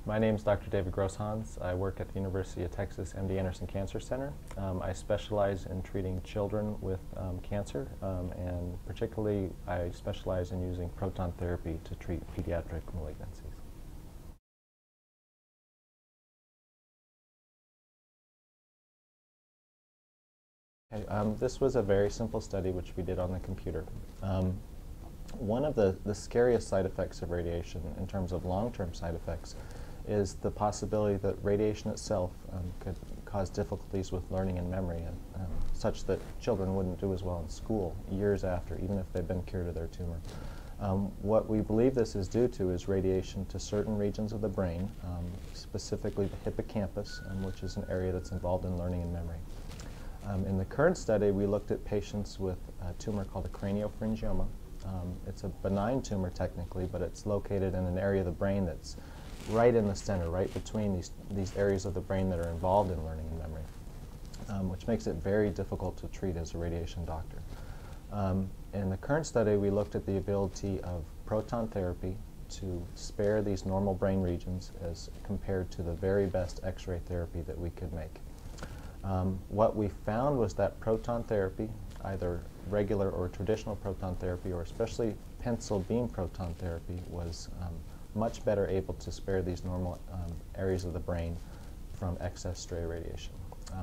My name is Dr. David Grosshans. I work at the University of Texas MD Anderson Cancer Center. I specialize in treating children with cancer, and particularly I specialize in using proton therapy to treat pediatric malignancies. Okay, this was a very simple study which we did on the computer. One of the scariest side effects of radiation in terms of long-term side effects is the possibility that radiation itself could cause difficulties with learning and memory, and such that children wouldn't do as well in school years after, even if they've been cured of their tumor. What we believe this is due to is radiation to certain regions of the brain, specifically the hippocampus, which is an area that's involved in learning and memory. In the current study, we looked at patients with a tumor called a craniopharyngioma. It's a benign tumor technically, but it's located in an area of the brain that's right in the center, right between these areas of the brain that are involved in learning and memory, which makes it very difficult to treat as a radiation doctor. In the current study, we looked at the ability of proton therapy to spare these normal brain regions as compared to the very best X-ray therapy that we could make. What we found was that proton therapy, either regular or traditional proton therapy, or especially pencil beam proton therapy, was much better able to spare these normal areas of the brain from excess stray radiation.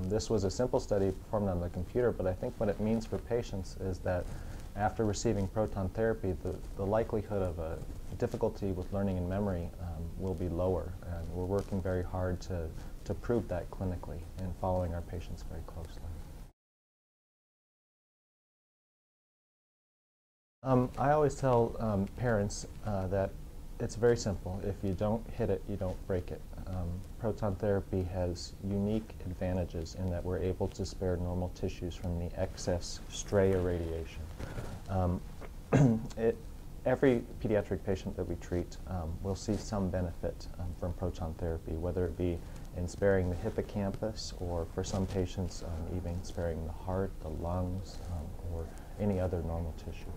This was a simple study performed on the computer, but I think what it means for patients is that after receiving proton therapy, the likelihood of a difficulty with learning and memory will be lower, and we're working very hard to prove that clinically and following our patients very closely. I always tell parents that it's very simple. If you don't hit it, you don't break it. Proton therapy has unique advantages in that we're able to spare normal tissues from the excess stray irradiation. Every pediatric patient that we treat will see some benefit from proton therapy, whether it be in sparing the hippocampus, or for some patients even sparing the heart, the lungs, or any other normal tissue.